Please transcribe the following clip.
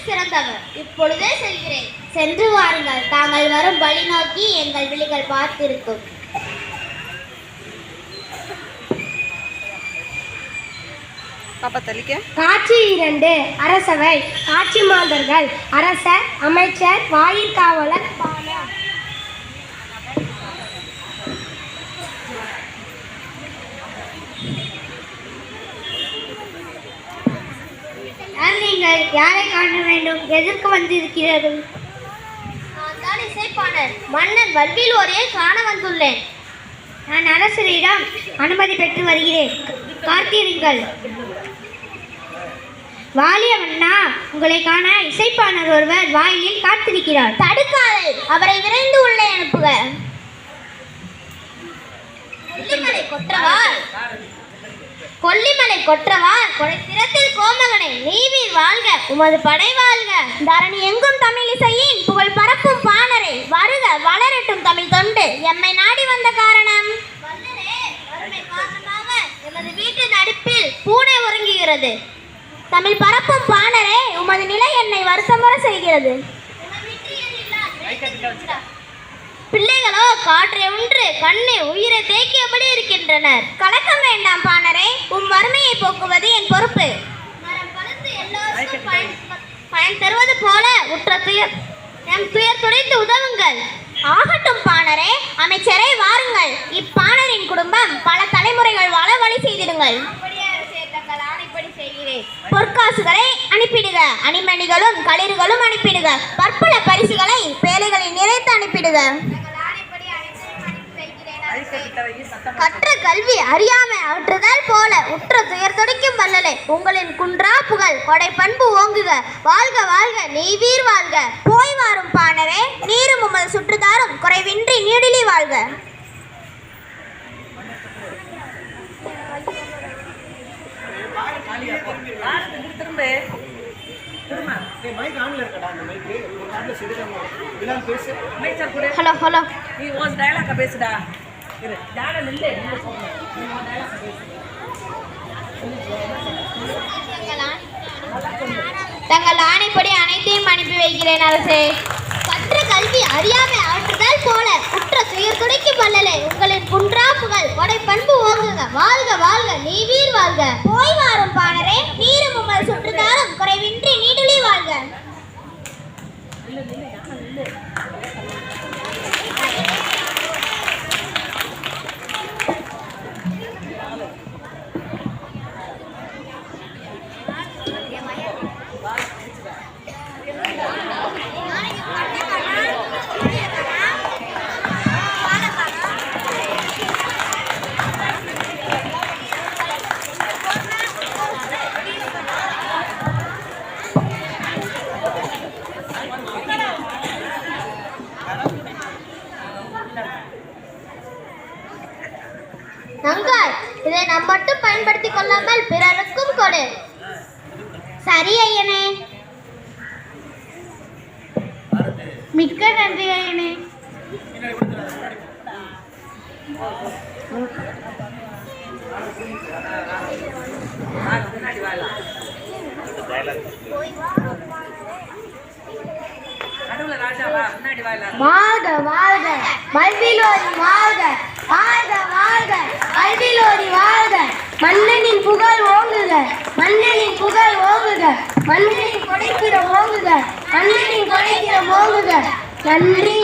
சிறந்தவர். இப்பொழுதே செல்கிறேன். சென்று வாருங்கள். தாங்கள் வரும் வழி நோக்கி எங்கள் விழிகள் பார்த்திருக்கும். காட்சி 2. அரசவை. காட்சி மாந்தர்கள்: அரசர், அமைச்சர், வாயிற்காவலர், பாணர். நீங்கள் யாரை காண வேண்டும்? எதற்கு வந்திருக்கிறீர்கள்? நான் தான் இசைப்பாணர். மன்னன் வல்விலோரையை காண வந்துள்ளேன். நான் அரசரிடம் அனுமதி பெற்று வருகிறேன். காத்திருங்கள். வாலிய மன்னா, உங்களை காண இசைப்பாணர் ஒருவர் வாயிலில் காத்திருக்கிறார். தடுக்காதே, அவரை விரைந்து உள்ளே அனுப்புக. கொல்லிமலை கொற்றவார் கொடை திறத்தில் கோமகனை நீவீர் வாழ்க, உமது படை வாழ்க. தரணி எங்கும் தமிழ் இசையின் புகழ் பரப்பும் பாணரை வருக, வளரட்டும் தமிழ் தொண்டு. எம்மை நாடி வந்த காரணம் வறுமை காரணமாக எமது வீட்டு நடுப்பில் பூனை உறங்குகிறது. தமிழ் பரப்பும் பாணரே, உமது நிலை என்னை வருத்தமுற செய்கிறது. பிள்ளைகளோ காற்றை உன்று கண்ணை உயிரை தேக்கியபடி இருக்கின்றனர். கலக்கம் வேண்டாம் பாணரே, உம் வறுமையை போக்குவது என் பொறுப்பு. பயன் தருவது போல உற்ற துயர் துடைத்து உதவுங்கள். ஆகட்டும் பாணரே. அமைச்சரை வாருங்கள். இப்பாணரின் குடும்பம் பல தலைமுறைகள் வாழ வழி செய்திடுங்கள். பொற்காசுகளை அனுப்பிடுக, அணிமணிகளும் களிர்களும் அனுப்பிடுக, பற்பல பரிசுகளை பேழைகளில் நிறைத்து அனுப்பிடுக. கற்ற கல்வி அறியாமை அவற்றுதல் போல உற்ற துயர் துடைக்கும் வல்லலை உங்களின் குன்றா புகழ் கொடை பண்பு ஓங்குக. வாழ்க வாழ்க, நீவீர் வாழ்க. போய் வாரும் பாணரே, நீரும் உமது சுற்றுதாரும் குறைவின்றி நீடிலி வாழ்க. ஹலோ ஹலோ, நீ உன் டயலாக பேசுடா. தங்கள் ஆணைப்படி அனைத்தையும் அனுப்பி வைக்கிறேன் அரசே. கற்ற கல்வி அறியாமை அவற்றுதல் போல உற்ற துயர் துடைக்கும் வல்லலை உங்களின் குன்றா புகழ் கொடை பண்பு ஓங்குக. வாழ்க வாழ்க, நீவீர் வாழ்க. போய் வாரும் பாணரே, நீரும் உமது சுற்றுதாரும் குறைவின்றி நீடுலி வாழ்க. நங்காய், இதை நாம் மட்டும் பயன்படுத்திக் கொள்ளாமல் பிறருக்கும் கொடு. சரி ஐயனே. மிக்க நன்றி ஐயனே. வாழ்க வாழ்க, வல்விலோரி வாழ்க. வாழ்க வாழ்க, வல்விலோரி வாழ்க. மன்னனின் புகழ் ஓங்குக, மன்னனின் புகழ் ஓங்குக. மன்னனின் கொடைக்கிற ஓங்குக, மன்னனின் கொடைக்கிற ஓங்குக. நன்றி.